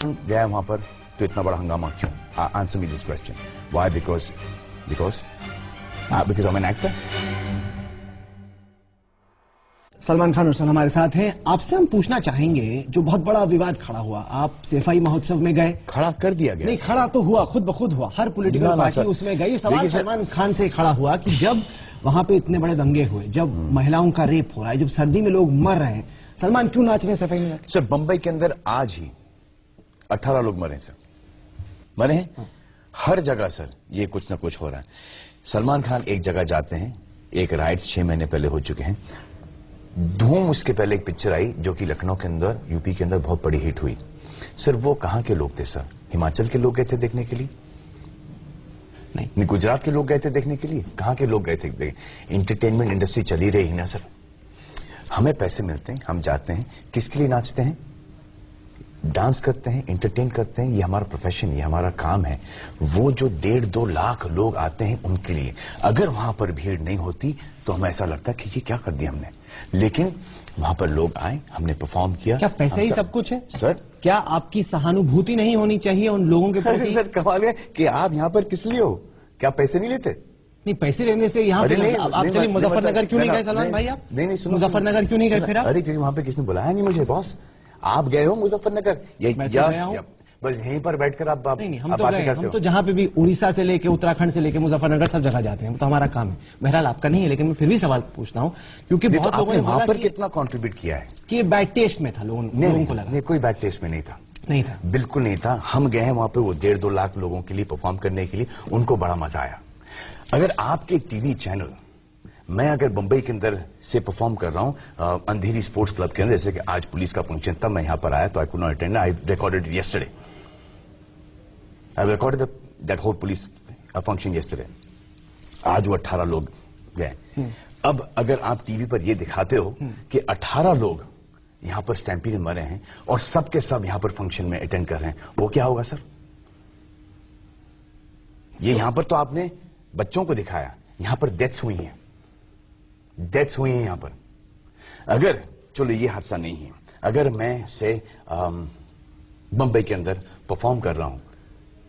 गया वहां पर तो इतना बड़ा हंगामा क्यों? Answer me this question. Why? Because I am an actor. Salman Khan Hussain हमारे साथ हैं. आपसे हम पूछना चाहेंगे, जो बहुत बड़ा विवाद खड़ा हुआ, आप सैफई महोत्सव में गए. खड़ा कर दिया गया. नहीं, खड़ा तो हुआ, खुद ब खुद हुआ. हर पॉलिटिकल पार्टी उसमें गई. सवाल सलमान खान से खड़ा हुआ कि जब वहां पे इतने बड़े दंगे हुए, जब महिलाओं का रेप हो रहा है, जब सर्दी में लोग मर रहे हैं, सलमान क्यों नाच रहे हैं सैफई में? सर, बंबई के अंदर आज ही 18 लोग मरे सर. मरे हैं हर जगह सर. ये कुछ ना कुछ हो रहा है. सलमान खान एक जगह जाते हैं, एक राइट्स 6 महीने पहले हो चुके हैं. धूम उसके पहले एक पिक्चर आई जो कि लखनऊ के अंदर, यूपी के अंदर बहुत बड़ी हिट हुई. सर वो कहां के लोग थे सर? हिमाचल के लोग गए थे देखने के लिए? नहीं. गुजरात के लोग गए थे देखने के लिए? कहां के लोग गए थे? इंटरटेनमेंट इंडस्ट्री चली रही ना सर. हमें पैसे मिलते हैं, हम जाते हैं, किसके लिए नाचते हैं? डांस करते हैं, एंटरटेन करते हैं. ये हमारा प्रोफेशन, ये हमारा काम है. वो जो 1.5-2 लाख लोग आते हैं उनके लिए. अगर वहां पर भीड़ नहीं होती तो हमें ऐसा लगता है कि ये क्या कर दिया हमने. लेकिन वहां पर लोग आए, हमने परफॉर्म किया. क्या पैसे ही सब कुछ है सर? क्या आपकी सहानुभूति नहीं होनी चाहिए उन लोगों के प्रति? सर कमाल है कि आप यहाँ पर किस लिए हो? क्या पैसे नहीं लेते? नहीं, पैसे लेने से यहाँ पे आप चलिए मुजफ्फरनगर क्यों नहीं गए सलमान भाई? आप नहीं, मुजफ्फरनगर क्यों नहीं गए फिर? अरे क्योंकि वहां पे किसने बुलाया नहीं मुझे बॉस. आप गए हो मुजफ्फरनगर? बस यहीं पर बैठकर आप नहीं, हम तो गए. हम तो जहां पे भी उड़ीसा से लेके उत्तराखंड से लेके मुजफ्फरनगर सब जगह जाते हैं. तो हमारा काम है. बहरहाल आपका नहीं है, लेकिन मैं फिर भी सवाल पूछता हूं क्योंकि बहुत लोगों ने वहां पर कितना कंट्रीब्यूट किया है कि बैड टेस्ट में था लोगों को लगा. नहीं, कोई बैड टेस्ट में नहीं था. नहीं था, बिल्कुल नहीं था. हम गए हैं वहां पे वो 1.5-2 लाख लोगों के लिए परफॉर्म करने के लिए. उनको बड़ा मजा आया. अगर आपके टीवी चैनल, मैं अगर बंबई के अंदर से परफॉर्म कर रहा हूं अंधेरी स्पोर्ट्स क्लब के अंदर, जैसे कि आज पुलिस का फंक्शन था, मैं यहां पर आया तो I could not attend. I recorded it yesterday. I recorded that whole police function yesterday. आज वो 18 लोग गए. अब अगर आप टीवी पर ये दिखाते हो कि 18 लोग यहां पर स्टैम्पीड में मरे हैं और सब के सब यहां पर फंक्शन में अटेंड कर रहे हैं, वो क्या होगा सर? ये यहां पर तो आपने बच्चों को दिखाया, यहां पर डेथ्स हुई हैं. डेथ्स हुई हैं यहां पर. अगर चलो ये हादसा नहीं है, अगर मैं से बंबई के अंदर परफॉर्म कर रहा हूं,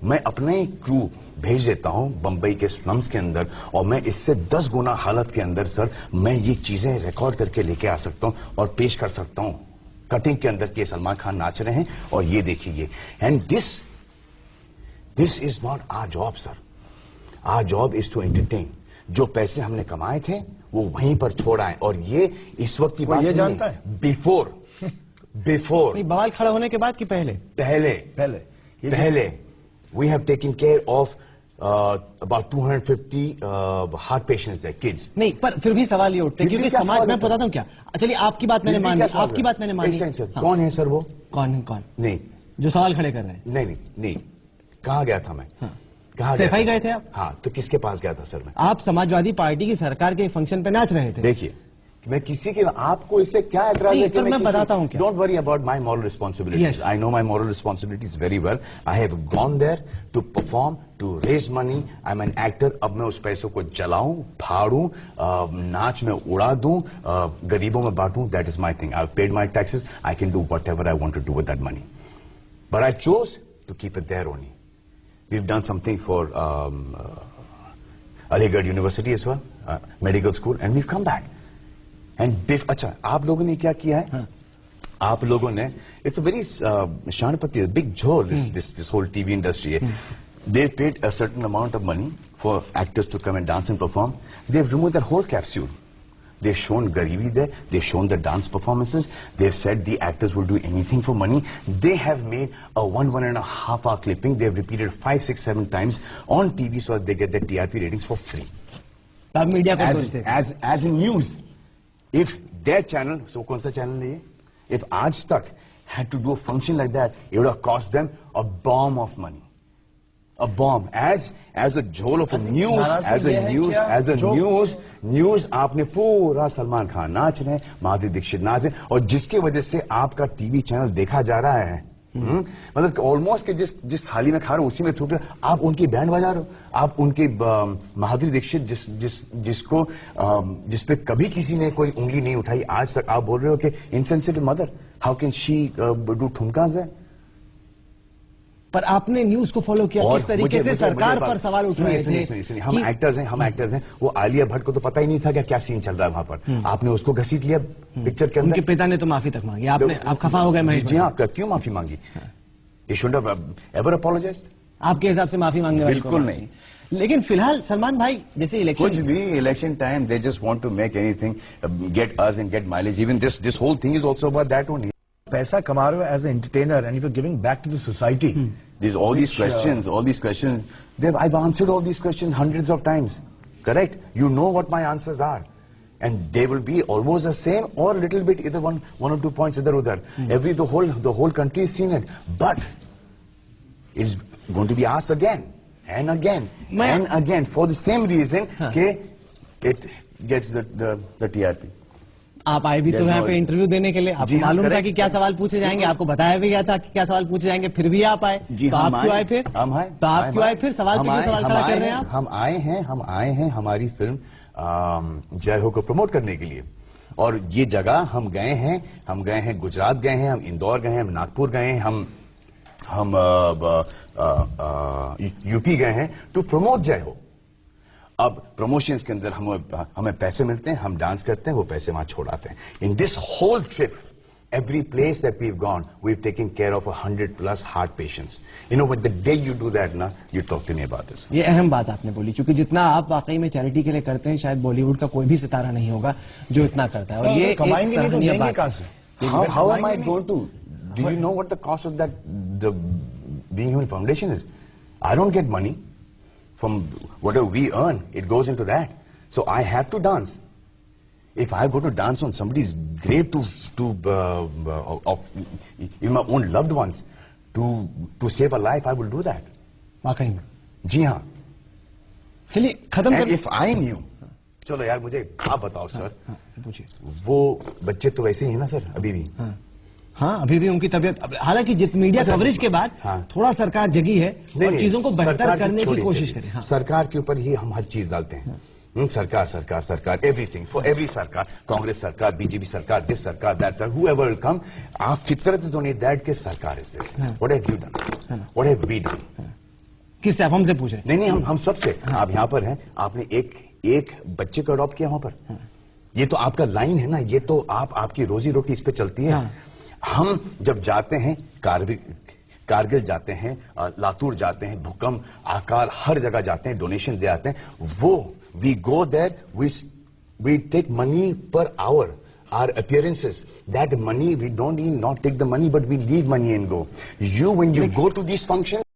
मैं अपने ही क्रू भेज देता हूं बंबई के स्लम्स के अंदर और मैं इससे 10 गुना हालत के अंदर सर मैं ये चीजें रिकॉर्ड करके लेके आ सकता हूं और पेश कर सकता हूं कटिंग के अंदर के सलमान खान नाच रहे हैं और ये देखिए. And this is not our job sir. Our job is to entertain. जो पैसे हमने कमाए थे वो वहीं पर छोड़ आए. और ये इस वक्त की बात ये जानता है बिफोर बवाल खड़ा होने के बाद कि पहले we have taken care of about 250 heart patients there, kids. नहीं, पर फिर भी सवाल ये उठते क्योंकि समाज में बताता हूँ क्या. चलिए आपकी बात मैंने मानी, आपकी बात मैंने मानी. कौन है सर वो? कौन नहीं, जो सवाल खड़े कर रहे हैं. नहीं. कहाँ गया था मैं? कहाँ सैफई गए थे आप? हाँ, तो किसके पास गया था सर मैं? आप समाजवादी पार्टी की सरकार के फंक्शन पे नाच रहे थे. देखिए, मैं किसी के, आपको इससे क्या एतराज है कि मैं बताता हूं क्या. Don't worry about my moral responsibilities. I know my moral responsibilities very well. I have gone there to perform, to raise money. I am an actor. अब मैं उस पैसों को जलाऊं, फाड़ूं, नाच में उड़ा दूं, गरीबों में बांटूं. That is my thing. I have paid my taxes. I can do whatever I want to do with that money. But I chose to keep it there only. We've done something for Aligarh University as well, medical school, and we've come back. And अच्छा, आप लोगों ने क्या किया है? आप लोगों ने, it's a very शानपति, big झोल, this whole TV industry. They paid a certain amount of money for actors to come and dance and perform. They've removed that whole capsule. They've shown Garibi there. They've shown the dance performances. They've said the actors will do anything for money. They have made a 1.5 hour clipping. They've repeated 5, 6, 7 times on TV so that they get their TRP ratings for free. Media as in news. If their channel, so कौन सा channel है ये? If Aaj Tak had to do a function like that, it would have cost them a bomb of money. A bomb as a झोल of a news, news आपने पूरा सलमान खान नाच रहे हैं, माधुरी दीक्षित नाच रहे हैं, और जिसके वजह से आपका टीवी चैनल देखा जा रहा है. मतलब ऑलमोस्ट के जिस थाली में खा रहे हो उसी में थूक रहे हो. आप उनकी बैंड बजा रहे हो. आप उनकी माधुरी दीक्षित जिस पे कभी किसी ने कोई उंगली नहीं उठाई, आज तक आप बोल रहे हो कि insensitive mother, how can she do ठुमकाज है. पर आपने न्यूज को फॉलो किया, किस तरीके से सरकार पर सवाल उठ रहे थे। सुनिए, हम एक्टर्स हैं, वो आलिया भट्ट को तो पता ही नहीं था क्या सीन चल रहा है वहां पर। आपने उसको घसीट लिया पिक्चर के अंदर। उनके पिता ने तो माफी तक मांगी, आप खफा हो गए महेश? जी हाँ, क्यों माफी मांगी? He shouldn't have ever apologized. आपके हिसाब से माफी मांगने वाले बिल्कुल नहीं। लेकिन फिलहाल सलमान भाई जैसे कुछ भी election time they just want to make anything, get us and get mileage. Even this whole thing is also about that only. पैसा कमा रहे हो as an entertainer and if you're giving back to the society. There's all these questions. I've answered all these questions hundreds of times. Correct? You know what my answers are. And they will be almost the same or a little bit either one or 2 points idhar udhar. The whole country has seen it. But it's going to be asked again and again and again for the same reason that it gets the TRP. आप आए भी तो यहाँ पे interview देने के लिए, आपको मालूम था कि क्या सवाल पूछे जाएंगे, आपको बताया भी गया था कि क्या सवाल पूछे जाएंगे, फिर भी आप आए। तो आप क्यों आए फिर? हम आए। तो आप क्यों आए फिर? सवाल पे क्यों सवाल खड़ा कर रहे हैं आप? हम आए हैं हमारी फिल्म जय हो को प्रमोट करने के लिए। और ये जगह हम गए हैं गुजरात गए हैं, हम इंदौर गए हैं, हम नागपुर गए हैं, हम यूपी गए हैं टू प्रमोट जय हो। अब प्रमोशंस के अंदर हमें पैसे मिलते हैं, हम डांस करते हैं, वो पैसे वहां छोड़ाते हैं। In this whole trip, every place that we've gone, we've taken care of 100+ heart patients. You know, but the day you do that, na, you talk to me about this. ये अहम बात आपने बोली, क्योंकि जितना आप वाकई में चैरिटी के लिए करते हैं, शायद बॉलीवुड का कोई भी सितारा नहीं होगा जो इतना करता है। और ये कमाएंगे नहीं तो देंगे कहां से? How am I going to? Do you know what the cost of that the Being Human Foundation is? I don't get money from whatever we earn. It goes into that. So I have to dance. If I go to dance on somebody's grave of even my own loved ones to save a life, I will do that. वाकई में? जी हाँ। चलिए खत्म कर। If I knew, चलो यार मुझे आप बताओ सर, पूछिए। वो बच्चे तो वैसे ही है ना सर अभी भी? हाँ, अभी भी उनकी तबीयत, हालांकि जित मीडिया कवरेज के बाद थोड़ा सरकार जगी है और चीजों को बेहतर करने की कोशिश करे। सरकार के ऊपर ही हम हर चीज डालते हैं। सरकार, एवरीथिंग, फॉर एवरी सरकार, कांग्रेस सरकार, बीजेपी सरकार, दिस सरकार, दैट सरकार, whoever will come, आप फितरत इज ओनली दैट के सरकार is this. What have you done? What have we done? किससे? आप हमसे पूछे? नहीं, हम सबसे। आप यहाँ पर हैं, आपने एक बच्चे को अडॉप्ट किया वहां पर। ये तो आपका लाइन है ना, ये तो आपकी रोजी रोटी इस पे चलती है। हम जब जाते हैं कारगिल जाते हैं, लातूर जाते हैं, भूकंप, आकार, हर जगह जाते हैं, डोनेशन दे आते हैं। वो we go there, we take money पर our, our appearances, that money we don't even not take the money, but we leave money and go. When you go to these functions